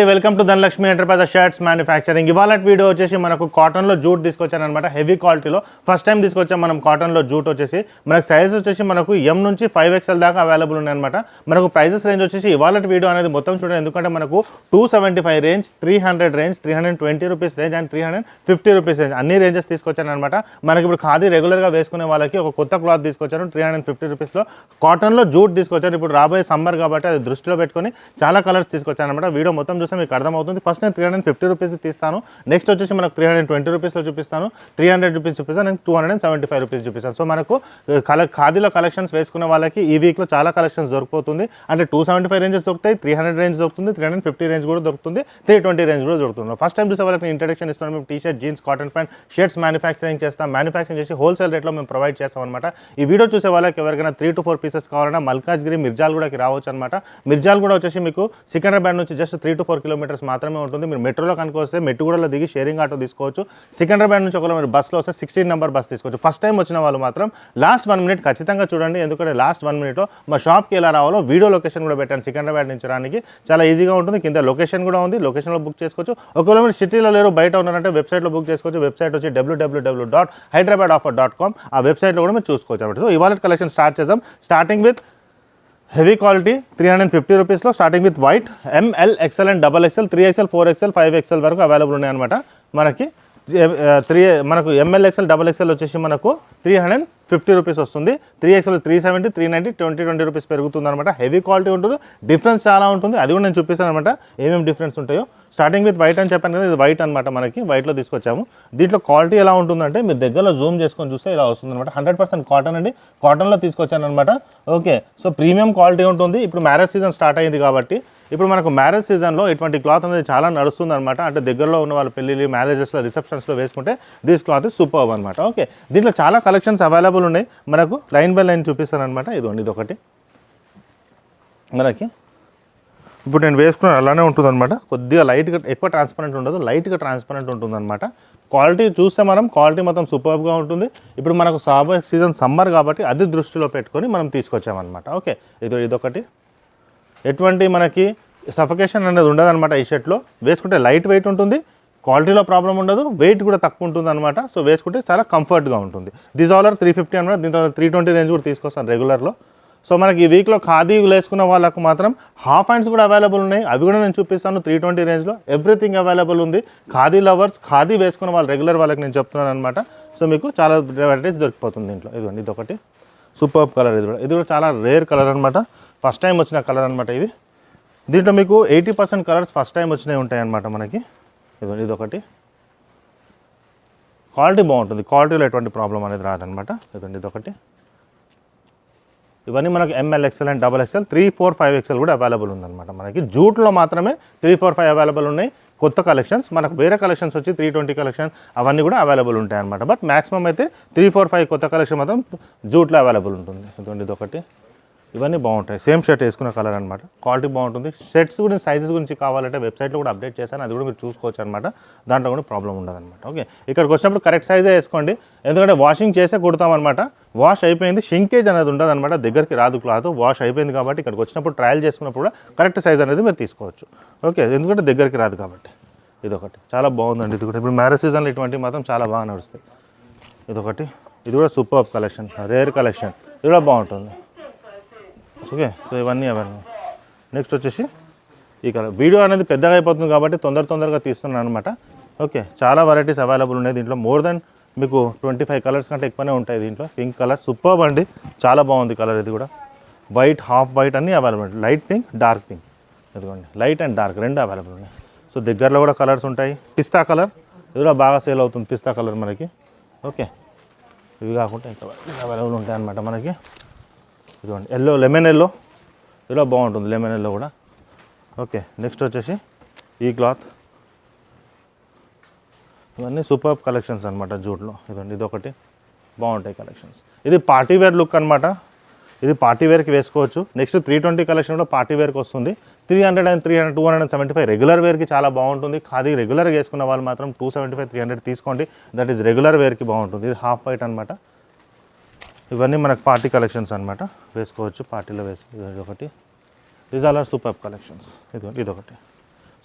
Welcome to Dhanalakshmi enterprise shirts manufacturing. ఇవాళ video వచ్చేసి మనకు కాటన్లో జూట్ తీసుకొచ్చాను అనమాట. హెవీ క్వాలిటీలో ఫస్ట్ టైం తీసుకొచ్చాం మనం కాటన్లో జూట్ వచ్చేసి. మనకు సైజ్ వచ్చేసి మనకు M నుంచి 5XL దాకా అవైలబుల్ ఉన్నాయన్నమాట. మనకు ప్రైజెస్ రేంజ్ వచ్చేసి ఇవాళ వీడియో అనేది మొత్తం చూడండి, ఎందుకంటే మనకు 275 range, 300 range, 320 rupees range and 350 rupees range అన్ని రేంజెస్ తీసుకొచ్చాను అనమాట. మనకి ఇప్పుడు ఖాదీ రెగ్యులర్గా వేసుకునే వాళ్ళకి ఒక కొత్త క్లాత్ తీసుకొచ్చాను 350 రూపీస్లో. కాటన్లో జూట్ తీసుకొచ్చాను. ఇప్పుడు రాబోయే సమ్మర్ కాబట్టి అది దృష్టిలో పెట్టుకొని చాలా కలర్స్ తీసుకొచ్చాను అనమాట. వీడియో మొత్తం చూస్తే మీకు అర్థమవుతుంది. ఫస్ట్ నేను 350 రూపీస్ తీస్తాను, నెక్స్ట్ వచ్చేసి మనకు 320 రూపీస్లో చూపిస్తాను, 300 రూపీస్ చూపిస్తాను, నేను 275 రూపీస్ చూపిస్తాను. సో మనకు ఖాదీలో కలెక్షన్స్ వేసుకునే వాళ్ళకి ఈ వీక్లో చాలా కలెక్షన్స్ దొరికిపోతుంది. అంటే 275 రేంజెస్ దొరుకుతాయి, 300 రేంజ్ దొరుకుతుంది, 350 రేంజ్ కూడా దొరుకుతుంది, 320 రేంజ్ కూడా దొరుకుతుంది. ఫస్ట్ టైం చూసే వాళ్ళకి ఇంట్రడక్షన్ ఇస్తున్నాను. మేము T shirt, jeans, cotton pant, shirts manufacturing చేస్తాం. మ్యానుఫ్యాక్చరింగ్ చేసి హోల్సేల్ రేట్లో మేము ప్రొవైడ్ చేస్తాం అనమాట. ఈ వీడియో చూసే వాళ్ళకి ఎవరికైనా 3 to 4 పీసెస్ కావాలన్నా మల్కాజ్గిరి, మిర్జాల్గూడకి రావచ్చు అనమాట. మిర్జాల్గూడ వచ్చేసి మీకు సికింద్రాబాద్ నుంచి జస్ట్ 3 to 4 కిలోమీటర్స్ మాత్రమే ఉంటుంది. మీరు మెట్రోలో కనుక వస్తే మెట్టుగూడలో దిగి షేరింగ్ ఆటో తీసుకోవచ్చు. సికింద్రాబాద్ నుంచి ఒకవేళ మీరు బస్సులో వస్తే 16 నెంబర్ బస్ తీసుకోవచ్చు. ఫస్ట్ టైం వచ్చిన వాళ్ళు మాత్రం లాస్ట్ 1 మినిట్ ఖచ్చితంగా చూడండి, ఎందుకంటే లాస్ట్ 1 మినిట్లో మా షాప్కి ఎలా రావాలో వీడియో లొకేషన్ కూడా పెట్టాను. సికింద్రాబాద్ నుంచి రానికి చాలా ఈజీగా ఉంటుంది. కింద లొకేషన్ కూడా ఉంది, లొకేషన్లో బుక్ చేసుకోవచ్చు. ఒకవేళ మీరు సిటీలో లేరు, బయట ఉన్నారంటే వెబ్సైట్లో బుక్ చేసుకోవచ్చు. వెబ్సైట్ వచ్చి www.hyderabadoffer.com. ఆ వెబ్సైట్లో కూడా మీరు చూసుకోవచ్చు అనమాట. సో ఇవాళ కలెక్షన్ స్టార్ట్ చేద్దాం. స్టార్టింగ్ విత్ హెవీ క్వాలిటీ 350 రూపీస్లో, starting with white, ML, XL and XXL, 3XL, 4XL, 5XL వరకు అవైలబుల్ ఉన్నాయన్నమాట. మనకి మనకు ML, XL, XXL వచ్చేసి మనకు 350 రూపీస్ వస్తుంది. 3XL 370, 390, 20 రూపీస్ పెరుగుతుంది అనమాట. హెవీ క్వాలిటీ ఉంటుంది, డిఫరెన్స్ చాలా ఉంటుంది. అది కూడా నేను చూపిస్తాను అనమాట ఏమేమి డిఫరెన్స్ ఉంటాయో. స్టార్టింగ్ విత్ వైట్ అని చెప్పాను కదా, ఇది వైట్ అనమాట. మనకి వైట్లో తీసుకొచ్చాము. దీంట్లో క్వాలిటీ ఎలా ఉంటుందంటే మీరు దగ్గరలో జూమ్ చేసుకొని చూస్తే ఇలా వస్తుంది అనమాట. 100% కాటన్ అండి, కాటన్లో తీసుకొచ్చాను అనమాట. ఓకే, సో ప్రీమియం క్వాలిటీ ఉంటుంది. ఇప్పుడు మ్యారేజ్ సీజన్ స్టార్ట్ అయింది కాబట్టి ఇప్పుడు మనకు మ్యారేజ్ సీజన్లో ఇటువంటి క్లాత్ అనేది చాలా నడుస్తుంది అనమాట. అంటే దగ్గరలో ఉన్న వాళ్ళ పెళ్ళిళ్ళు, మ్యారేజెస్లో, రిసెప్షన్స్లో వేసుకుంటే దిస్ క్లాత్ ఇస్ సూపర్బ్ అనమాట. ఓకే, దీంట్లో చాలా కలెక్షన్స్ అవైలబుల్ ఉన్నాయి. మనకు లైన్ బై లైన్ చూపిస్తాను అనమాట. ఇది ఒకటి మనకి ఇప్పుడు నేను వేసుకున్నాను అలానే ఉంటుంది అనమాట. కొద్దిగా లైట్గా, ఎక్కువ ట్రాన్స్పరెంట్ ఉండదు, లైట్గా ట్రాన్స్పరెంట్ ఉంటుంది అనమాట. క్వాలిటీ చూస్తే మనం క్వాలిటీ మొత్తం సూపర్గా ఉంటుంది. ఇప్పుడు మనకు సాబోయే సీజన్ సమ్మర్ కాబట్టి అది దృష్టిలో పెట్టుకొని మనం తీసుకొచ్చామన్నమాట. ఓకే, ఇదొకటి. ఎటువంటి మనకి సఫకేషన్ అనేది ఉండదు అనమాట. ఈ షర్ట్లో వేసుకుంటే లైట్ వెయిట్ ఉంటుంది, క్వాలిటీలో ప్రాబ్లం ఉండదు, వెయిట్ కూడా తక్కువ ఉంటుంది అనమాట. సో వేసుకుంటే చాలా కంఫర్ట్గా ఉంటుంది. దీస్ ఆల్ ఆర్ 350 అనమాట. దీంట్లో 320 రేంజ్ కూడా తీసుకొస్తాను రెగ్యులర్లో. సో మనకి ఈ వీక్లో ఖాదీ వేసుకున్న వాళ్ళకు మాత్రం హాఫ్ హ్యాండ్స్ కూడా అవైలబుల్ ఉన్నాయి. అవి కూడా నేను చూపిస్తాను 320 రేంజ్లో. ఎవ్రీథింగ్ అవైలబుల్ ఉంది. ఖాదీ లవర్స్, ఖాదీ వేసుకున్న వాళ్ళు రెగ్యులర్ వాళ్ళకి నేను చెప్తున్నాను అనమాట. సో మీకు చాలా వెరైటీస్ దొరికిపోతుంది దీంట్లో. ఇదొకటి సూపర్ కలర్. ఇది కూడా చాలా రేర్ కలర్ అనమాట. ఫస్ట్ టైం వచ్చిన కలర్ అనమాట ఇది. దీంట్లో మీకు 80% కలర్స్ ఫస్ట్ టైం వచ్చినవి ఉంటాయి అనమాట మనకి. ఇదొకటి. క్వాలిటీ బాగుంటుంది, క్వాలిటీలో ఎటువంటి ప్రాబ్లం అనేది రాదనమాట. ఇదొకటి. ఇవన్నీ మనకి ML, XL and XXL, 3, 4, 5XL కూడా అవైలబుల్ ఉందన్నమాట. మనకి జూట్లో మాత్రమే 3, 4, 5 అవైలబుల్ ఉన్నాయి. కొత్త కలెక్షన్స్ మనకు వేరే కలెక్షన్స్ వచ్చి 320 కలెక్షన్ అవన్నీ కూడా అవైలబుల్ ఉంటాయి అనమాట. బట్ మ్యాక్సిమం అయితే 3, 4, 5 కొత్త కలెక్షన్ మాత్రం జూట్లో అవైలబుల్ ఉంటుంది. ఇదొకటి. ఇవన్నీ బాగుంటాయి. సేమ్ షర్ట్ వేసుకున్న కలర్ అనమాట. క్వాలిటీ బాగుంటుంది. షర్ట్స్ గురించి, సైజెస్ గురించి కావాలంటే వెబ్సైట్లో కూడా అప్డేట్ చేశాను, అది కూడా మీరు చూసుకోవచ్చు అనమాట. దాంట్లో కూడా ప్రాబ్లం ఉండదు అనమాట. ఓకే, ఇక్కడికి వచ్చినప్పుడు కరెక్ట్ సైజే వేసుకోండి, ఎందుకంటే వాషింగ్ చేసే కుడతామన్నమాట. వాష్ అయిపోయింది, షింకేజ్ అనేది ఉండదు అనమాట, దగ్గరికి రాదు క్లాత్. వాష్ అయిపోయింది కాబట్టి ఇక్కడికి వచ్చినప్పుడు ట్రయల్ చేసుకున్నప్పుడు కూడా కరెక్ట్ సైజ్ అనేది మీరు తీసుకోవచ్చు. ఓకే, ఎందుకంటే దగ్గరికి రాదు కాబట్టి. ఇదొకటి చాలా బాగుందండి. ఇది కూడా ఇప్పుడు మ్యారేజ్ సీజన్లో ఇటువంటివి మాత్రం చాలా బాగా నడుస్తాయి. ఇదొకటి. ఇది కూడా సూపర్ కలెక్షన్, రేర్ కలెక్షన్. ఇది కూడా బాగుంటుంది. ఓకే, సో ఇవన్నీ అవన్నీ. నెక్స్ట్ వచ్చేసి ఈ కలర్. వీడియో అనేది పెద్దగా అయిపోతుంది కాబట్టి తొందరగా తీస్తున్నాను అనమాట. ఓకే, చాలా వెరైటీస్ అవైలబుల్ ఉన్నాయి దీంట్లో. మోర్ దెన్ మీకు 25 కలర్స్ కంటే ఎక్కువనే ఉంటాయి దీంట్లో. పింక్ కలర్ సూపర్బ్ అండి, చాలా బాగుంది కలర్. ఇది కూడా వైట్, హాఫ్ వైట్ అన్నీ available. Light pink, dark pink. ఇదిగోండి, లైట్ అండ్ డార్క్ రెండు అవైలబుల్ ఉన్నాయి. సో దగ్గరలో కూడా కలర్స్ ఉంటాయి. పిస్తా కలర్, ఇది కూడా బాగా సేల్ అవుతుంది పిస్తా కలర్ మనకి. ఓకే, ఇవి కాకుండా ఇంకా అవైలబుల్ ఉంటాయి అన్నమాట మనకి. ఇదిగోండి ఎల్లో, లెమన్ ఎల్లో, ఇలా బాగుంటుంది లెమన్ ఎల్లో కూడా. ఓకే, నెక్స్ట్ వచ్చేసి ఈ క్లాత్. ఇవన్నీ సూపర్ కలెక్షన్స్ అనమాట జూట్లో. ఇదొకటి బాగుంటాయి కలెక్షన్స్. ఇది పార్టీవేర్ లుక్ అనమాట. ఇది పార్టీవేర్కి వేసుకోవచ్చు. నెక్స్ట్ 320 కలెక్షన్ కూడా పార్టీవేర్కి వస్తుంది. 300 and 300, 275 రెగ్యులర్ వేర్కి చాలా బాగుంటుంది. ఖాదీ రెగ్యులర్గా వేసుకున్న వాళ్ళు మాత్రం 275, 300 తీసుకోండి. దట్ ఈస్ రెగ్యులర్ వేర్కి బాగుంటుంది. ఇది హాఫ్ వైట్ అనమాట. ఇవన్నీ మనకు పార్టీ కలెక్షన్స్ అనమాట, వేసుకోవచ్చు పార్టీలో వేసుకో. ఇదొకటి. These all are super collections. ఇదొకటి.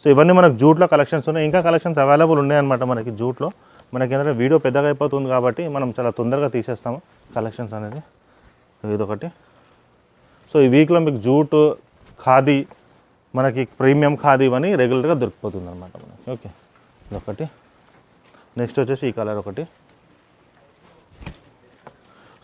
సో ఇవన్నీ మనకు జూట్లో కలెక్షన్స్ ఉన్నాయి, ఇంకా కలెక్షన్స్ అవైలబుల్ ఉన్నాయన్నమాట మనకి జూట్లో. మనకి ఏంటంటే వీడియో పెద్దగా అయిపోతుంది కాబట్టి మనం చాలా తొందరగా తీసేస్తాము కలెక్షన్స్ అనేది. ఇదొకటి. సో ఈ వీక్లో మీకు జూట్, ఖాదీ, మనకి ప్రీమియం ఖాదీ ఇవన్నీ రెగ్యులర్గా దొరికిపోతుంది అనమాట మనకి. ఓకే, ఇదొకటి. నెక్స్ట్ వచ్చేసి ఈ కలర్ ఒకటి.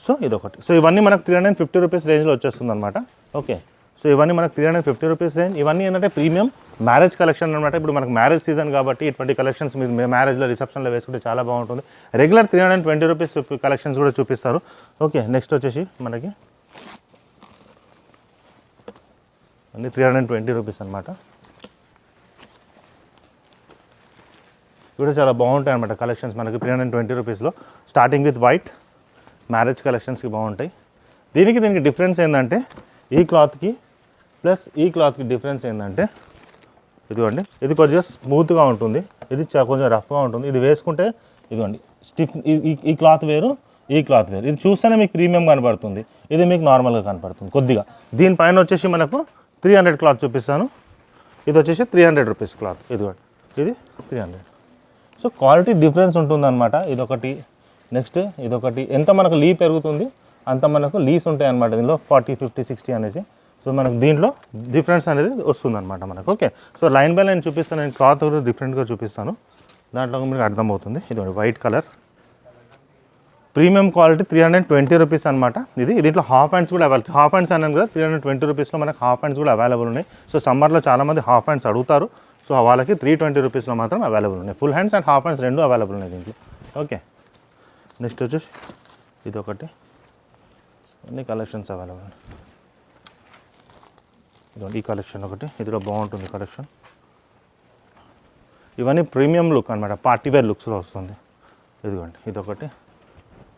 సో ఇదొకటి. సో ఇవన్నీ మనకు 350 రూపీస్ రేంజ్లో వచ్చేస్తుంది అనమాట. ఓకే, సో ఇవన్నీ మనకు 350 రూపీస్ రేంజ్. ఇవన్నీ ఏంటంటే ప్రీమియం మ్యారేజ్ కలెక్షన్ అనమాట. ఇప్పుడు మనకు మ్యారేజ్ సీజన్ కాబట్టి ఇటువంటి కలెక్షన్స్ మీరు మ్యారేజ్లో, రిసెప్షన్లో వేసుకుంటే చాలా బాగుంటుంది. రెగ్యులర్ 320 రూపీస్ కలెక్షన్స్ కూడా చూపిస్తారు. ఓకే, నెక్స్ట్ వచ్చేసి మనకి అన్నీ 320 రూపీస్ అనమాట. కూడా చాలా బాగుంటాయి అనమాట కలెక్షన్స్ మనకి 320 రూపీస్లో. స్టార్టింగ్ విత్ వైట్ మ్యారేజ్ కలెక్షన్స్కి బాగుంటాయి. దీనికి డిఫరెన్స్ ఏంటంటే ఈ క్లాత్కి ప్లస్ ఈ క్లాత్కి డిఫరెన్స్ ఏంటంటే ఇదిగోండి, ఇది కొంచెం స్మూత్గా ఉంటుంది, ఇది కొంచెం రఫ్గా ఉంటుంది. ఇది వేసుకుంటే ఇదిగోండి స్టిఫ్, ఈ క్లాత్ వేరు, ఈ క్లాత్ వేరు. ఇది చూస్తేనే మీకు ప్రీమియం కనపడుతుంది, ఇది మీకు నార్మల్గా కనపడుతుంది కొద్దిగా. దీనిపైన వచ్చేసి మనకు 300 క్లాత్ చూపిస్తాను. ఇది వచ్చేసి 300 రూపీస్ క్లాత్. ఇదిగోండి, ఇది 300. సో క్వాలిటీ డిఫరెన్స్ ఉంటుందన్నమాట. ఇదొకటి. నెక్స్ట్ ఇదొకటి. ఎంత మనకు లీ పెరుగుతుంది అంత మనకు లీస్ ఉంటాయి అన్నమాట దీనిలో, 40, 50, 60 అనేసి. సో మనకు దీంట్లో డిఫరెన్స్ అనేది వస్తుందన్నమాట మనకు. Okay, so line by line చూపిస్తాను నేను, క్లాత్ కూడా డిఫరెంట్గా చూపిస్తాను, దాంట్లో మీకు అర్థమవుతుంది. ఇది white colour premium quality 320 rupees అనమాట. ఇది దీంట్లో హాఫ్ హ్యాండ్స్ కూడా అవైలబుల్. హాఫ్ హ్యాండ్స్ అన్నాను కదా, 320 రూపీస్లో మనకు హాఫ్ హ్యాండ్స్ కూడా అవైలబుల్ ఉన్నాయి. సో సమ్మర్లో చాలామంది హాఫ్ హ్యాండ్స్ అడుగుతారు, సో వాళ్ళకి 320 రూపీస్లో మాత్రం అవైలబుల్ ఉన్నాయి. Full hands and half hands రెండు అవైలబుల్ ఉన్నాయి దీంట్లో. ఓకే, నెక్స్ట్ వచ్చేసి ఇదొకటి. అన్ని కలెక్షన్స్ అవైలబుల్ ఉన్నాయి. ఇదిగోండి ఈ కలెక్షన్ ఒకటి, ఇదిలో బాగుంటుంది కలెక్షన్. ఇవన్నీ ప్రీమియం లుక్ అనమాట, పార్టీవేర్ లుక్స్లో వస్తుంది. ఇదిగోండి ఇదొకటి.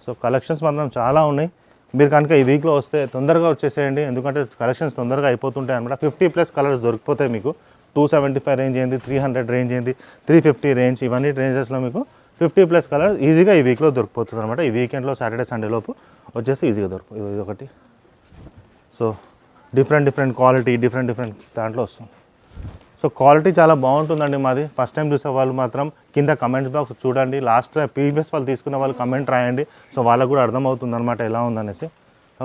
సో కలెక్షన్స్ మాత్రం చాలా ఉన్నాయి. మీరు కనుక ఈ వీక్లో వస్తే తొందరగా వచ్చేసేయండి, ఎందుకంటే కలెక్షన్స్ తొందరగా అయిపోతుంటాయి అనమాట. 50+ కలర్స్ దొరికిపోతాయి మీకు. 275 రేంజ్ ఏంది, 300 రేంజ్ ఏంది, 350 రేంజ్, ఇవన్నీ రేంజెస్లో మీకు 50+ కలర్ ఈజీగా ఈ వీక్లో దొరికిపోతుంది అనమాట. ఈ వీకెండ్లో సాటర్డే సండే లోపు వచ్చేసి ఈజీగా దొరుకుతుంది. ఇది ఒకటి. సో డిఫరెంట్ క్వాలిటీ, డిఫరెంట్ దాంట్లో వస్తుంది. సో క్వాలిటీ చాలా బాగుంటుందండి మాది. ఫస్ట్ టైం చూసే వాళ్ళు మాత్రం కింద కమెంట్స్ బాక్స్ చూడండి, లాస్ట్ ప్రీవియస్ వాళ్ళు తీసుకున్న వాళ్ళు కమెంట్ రాయండి, సో వాళ్ళకు కూడా అర్థమవుతుంది అనమాట ఎలా ఉందనేసి.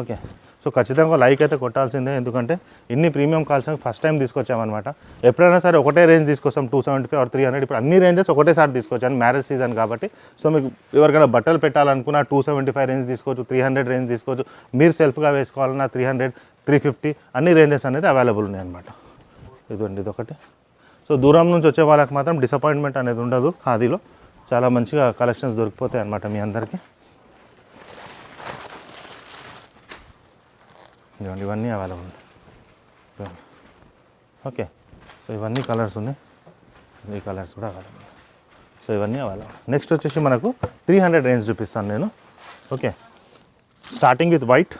ఓకే, సో ఖచ్చితంగా లైక్ అయితే కొట్టాల్సిందే, ఎందుకంటే ఇన్ని ప్రీమియం కాల్స్ ఫస్ట్ టైం తీసుకొచ్చామన్నమాట. ఎప్పుడైనా సరే ఒకటే రేంజ్ తీసుకొస్తాం, 275 or 300. ఇప్పుడు అన్ని రేంజెస్ ఒకటేసారి తీసుకొచ్చాను మ్యారేజ్ సీజన్ కాబట్టి. సో మీకు ఎవరికైనా బట్టలు పెట్టాలనుకున్నా 275 రేంజ్ తీసుకోవచ్చు, 300 రేంజ్ తీసుకోవచ్చు. మీరు సెల్ఫ్గా వేసుకోవాలన్నా 300, 350 అన్ని రేంజెస్ అనేది అవైలబుల్ ఉన్నాయి అనమాట. ఇదండి ఇదొకటి. సో దూరం నుంచి వచ్చే వాళ్ళకి మాత్రం డిసప్పాయింట్మెంట్ అనేది ఉండదు. ఖాదీలో చాలా మంచిగా కలెక్షన్స్ దొరికిపోతాయి అన్నమాట మీ అందరికీ. ఇవ్వండి ఇవన్నీ అవైలబుల్. ఓకే, సో ఇవన్నీ కలర్స్ ఉన్నాయి, ఈ కలర్స్ కూడా అవైలబుల్. సో ఇవన్నీ అవైలబుల్. నెక్స్ట్ వచ్చేసి మనకు 300 రేంజ్ చూపిస్తాను నేను. Okay, starting with white.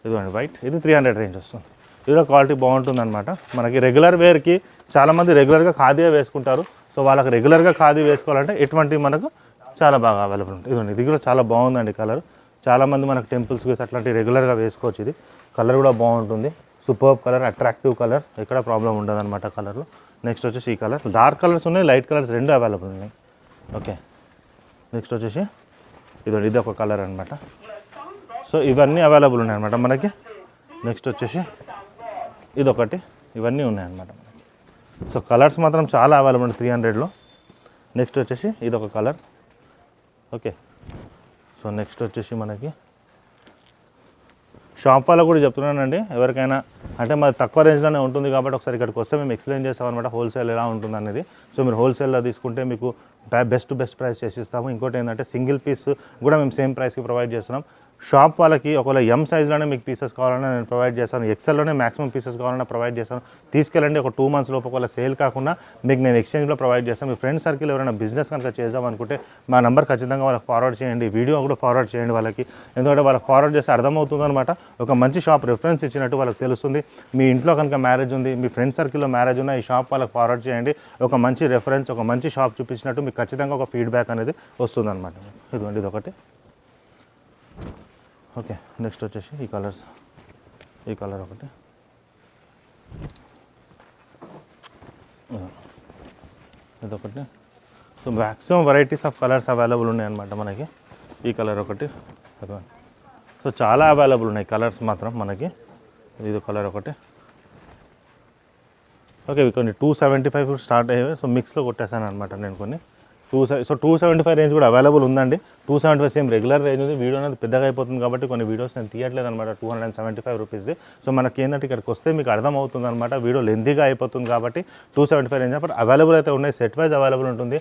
ఇదిగోండి వైట్, ఇది 300 రేంజ్ వస్తుంది. ఇదిలో క్వాలిటీ బాగుంటుందన్నమాట. మనకి రెగ్యులర్ వేర్కి చాలామంది రెగ్యులర్గా ఖాదీ వేసుకుంటారు. సో వాళ్ళకి రెగ్యులర్గా ఖాదీ వేసుకోవాలంటే ఇటువంటి మనకు చాలా బాగా అవైలబుల్ ఉంటుంది. ఇదిగోండి ఇది కూడా చాలా బాగుందండి కలర్. చాలామంది మనకు టెంపుల్స్కి అట్లాంటివి రెగ్యులర్గా వేసుకోవచ్చు. ఇది కలర్ కూడా బాగుంటుంది, సూపర్బ్ కలర్, అట్రాక్టివ్ కలర్, ఎక్కడ ప్రాబ్లం ఉండదు అనమాట కలర్లో. నెక్స్ట్ వచ్చేసి ఈ కలర్, డార్క్ కలర్స్ ఉన్నాయి, లైట్ కలర్స్ రెండు అవైలబుల్ ఉన్నాయి. ఓకే, నెక్స్ట్ వచ్చేసి ఇదిగోండి ఇది ఒక కలర్ అనమాట. సో ఇవన్నీ అవైలబుల్ ఉన్నాయి అనమాట మనకి. నెక్స్ట్ వచ్చేసి ఇదొకటి, ఇవన్నీ ఉన్నాయన్నమాట మనకి. సో కలర్స్ మాత్రం చాలా అవైలబుల్ ఉంది 300లో. నెక్స్ట్ వచ్చేసి ఇదొక కలర్. ఓకే, సో నెక్స్ట్ వచ్చేసి మనకి షాప్ వాళ్ళకు కూడా చెప్తున్నానండి, ఎవరికైనా అంటే మాది తక్కువ రేంజ్లోనే ఉంటుంది కాబట్టి ఒకసారి ఇక్కడికి వస్తే మేము ఎక్స్ప్లెయిన్ చేస్తాం అనమాట హోల్సేల్ ఎలా ఉంటుంది అనేది. సో మీరు హోల్సేల్లో తీసుకుంటే మీకు బెస్ట్ ప్రైస్ చేసిస్తాము. ఇంకోటి ఏంటంటే సింగిల్ పీస్ కూడా మేము సేమ్ ప్రైస్కి ప్రొవైడ్ చేస్తున్నాం. షాప్ వాళ్ళకి ఒకవేళ ఎం సైజ్లోనే మీకు పీసెస్ కావాలన్నా నేను ప్రొవైడ్ చేస్తాను, ఎక్సెల్లోనే మాక్సిమం పీసెస్ కావాలన్నా ప్రొవైడ్ చేస్తాను. తీసుకెళ్ళండి, ఒక 2 months లోపు ఒకవేళ సేల్ కాకుండా మీకు నేను ఎక్స్చేంజ్లో ప్రొవైడ్ చేస్తాను. మీ ఫ్రెండ్ సర్కిల్ ఎవరైనా బిజినెస్ కనుక చేద్దాం అనుకుంటే మా నెంబర్ ఖచ్చితంగా వాళ్ళకి ఫార్వర్డ్ చేయండి, వీడియో కూడా ఫార్వర్డ్ చేయండి వాళ్ళకి. ఎందుకంటే వాళ్ళకి ఫార్వర్డ్ చేస్తే అర్థమవుతుంది అనమాట, ఒక మంచి షాప్ రిఫరెన్స్ ఇచ్చినట్టు వాళ్ళకి తెలుస్తుంది. మీ ఇంట్లో కనుక మ్యారేజ్ ఉంది, మీ ఫ్రెండ్ సర్కిల్లో మ్యారేజ్ ఉన్న ఈ షాప్ వాళ్ళకి ఫార్వర్డ్ చేయండి. ఒక మంచి రెఫరెన్స్, ఒక మంచి షాప్ చూపించినట్టు మీకు ఖచ్చితంగా ఒక ఫీడ్బ్యాక్ అనేది వస్తుంది అనమాట. ఇదిగోండి ఇదొకటి. ఓకే, నెక్స్ట్ వచ్చేసి ఈ కలర్స్, ఈ కలర్ ఒకటి. ఇదొకటి. So maximum varieties of colours available ఉన్నాయన్నమాట మనకి. ఈ కలర్ ఒకటి, సో చాలా అవైలబుల్ ఉన్నాయి కలర్స్ మాత్రం మనకి. ఇది కలర్ ఒకటి. ఓకే, ఇవి కొన్ని 275 స్టార్ట్ అయ్యాయి. సో మిక్స్లో కొట్టేసాను అనమాట నేను కొన్ని. 275 రేంజ్ కూడా అవైలబుల్ ఉందండి. 275 సేమ్ రెగ్యులర్ రేంజ్ ఉంది. వీడియో అనేది పెద్దగా అయిపోతుంది కాబట్టి కొన్ని వీడియోస్ నేను తీయట్లేదు అనమాట. 275 రూపీస్ది. సో మనకి ఏంటంటే ఇక్కడికి వస్తే మీకు అర్థమవుతుంది అనమాట. వీడియో లెంతీగా అయిపోతుంది కాబట్టి 275 రేంజ్ బట్ అవైలబుల్ అయితే ఉన్నాయి. సెట్ వైజ్ అవైలబుల్ ఉంటుంది.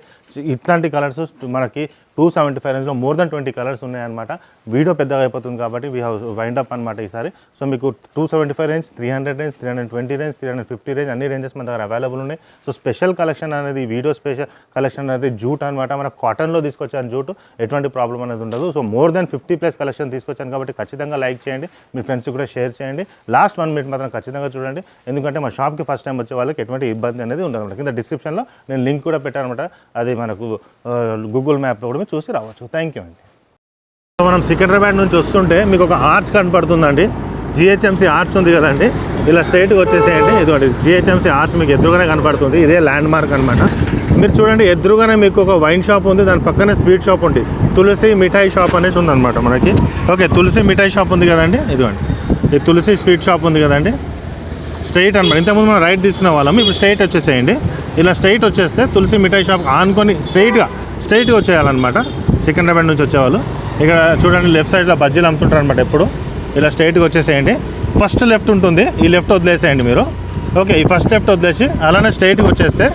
ఇట్లాంటి కలర్స్ మనకి 275 రేంజ్లో మోర్ దెన్ 20 కలర్స్ ఉన్నాయన్నమాట. వీడియో పెద్దగా అయిపోతుంది కాబట్టి వీ హ్యావ్ వైండ్ అప్ అనమాట ఈసారి. సో మీకు 275 రేంజ్, 300 రేంజ్, 320 రేంజ్, 350 రేంజ్ అన్ని రేంజెస్ మన దగ్గర అవైలబుల్ ఉన్నాయి. సో స్పెషల్ కలెక్షన్ అనేది వీడియో స్పెషల్ కలెక్షన్ అనేది జూట్ అనమాట. మన కాటన్లో తీసుకొచ్చాను జూట్, ఎటువంటి ప్రాబ్లం అనేది ఉండదు. సో మోర్ దెన్ 50+ కలెక్షన్ తీసుకొచ్చాను కాబట్టి ఖచ్చితంగా లైక్ చేయండి, మీ ఫ్రెండ్స్ కూడా షేర్ చేయండి. లాస్ట్ 1 మినిట్ మాత్రం ఖచ్చితంగా చూడండి, ఎందుకంటే మా షాప్కి ఫస్ట్ టైం వచ్చే వాళ్ళకి ఎటువంటి ఇబ్బంది అనేది ఉండదు అనమాట. కింద డిస్క్రిప్షన్లో నేను లింక్ కూడా పెట్టాను అనమాట. అది మనకు గూగుల్ మ్యాప్లో కూడా మీరు చూసి రావచ్చు. థ్యాంక్ యూ అండి. మనం సికింద్రాబాద్ నుంచి వస్తుంటే మీకు ఒక ఆర్చ్ కనపడుతుందండి. జిహెచ్ఎంసీ ఆర్చ్ ఉంది కదండి, ఇలా స్ట్రైట్గా వచ్చేసేయండి. ఇదిగోండి జిహెచ్ఎంసీ ఆర్చ్ మీకు ఎదురుగానే కనపడుతుంది. ఇదే ల్యాండ్ మార్క్ అనమాట. మీరు చూడండి, ఎదురుగానే మీకు ఒక వైన్ షాప్ ఉంది, దాని పక్కనే స్వీట్ షాప్ ఉంది. తులసి మిఠాయి షాప్ అనేసి ఉందన్నమాట మనకి. ఓకే, తులసి మిఠాయి షాప్ ఉంది కదండి, ఇదిగోండి ఈ తులసి స్వీట్ షాప్ ఉంది కదండి. స్ట్రైట్ అనమాట. ఇంతకుముందు మనం రైట్ తీసుకునే వాళ్ళం, ఇప్పుడు స్ట్రైట్ వచ్చేసేయండి. ఇలా స్ట్రైట్ వచ్చేస్తే తులసి మిఠాయి షాప్ ఆనుకొని స్ట్రైట్గా వచ్చేయాలన్నమాట. సికింద్రాబాద్ నుంచి వచ్చేవాళ్ళు ఇక్కడ చూడండి, లెఫ్ట్ సైడ్లో బజ్జీలు అమ్ముతుంటారు అనమాట ఎప్పుడు. ఇలా స్ట్రైట్గా వచ్చేసేయండి. ఫస్ట్ లెఫ్ట్ ఉంటుంది, ఈ లెఫ్ట్ వదిలేసేయండి మీరు. ఓకే, ఈ ఫస్ట్ లెఫ్ట్ వదిలేసి అలానే స్ట్రైట్గా వచ్చేస్తే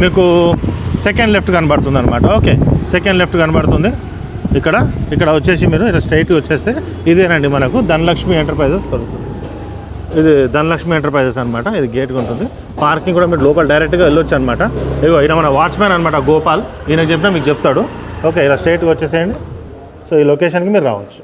మీకు సెకండ్ లెఫ్ట్ కనబడుతుంది అనమాట. ఓకే, సెకండ్ లెఫ్ట్ కనబడుతుంది. ఇక్కడ వచ్చేసి మీరు ఇలా స్ట్రైట్గా వచ్చేస్తే ఇదేనండి మనకు ధనలక్ష్మి ఎంటర్ప్రైజెస్ దొరుకుతుంది. ఇది ధనలక్ష్మి ఎంటర్ప్రైజెస్ అనమాట. ఇది గేట్గా ఉంటుంది. పార్కింగ్ కూడా మీరు లోపల డైరెక్ట్గా వెళ్ళొచ్చు అనమాట. ఇగో ఈయన మన వాచ్మ్యాన్ అనమాట, గోపాల్. ఈయనకు చెప్పినా మీకు చెప్తాడు. ఓకే, ఇలా స్ట్రైట్గా వచ్చేసేయండి. సో ఈ లొకేషన్కి మీరు రావచ్చు.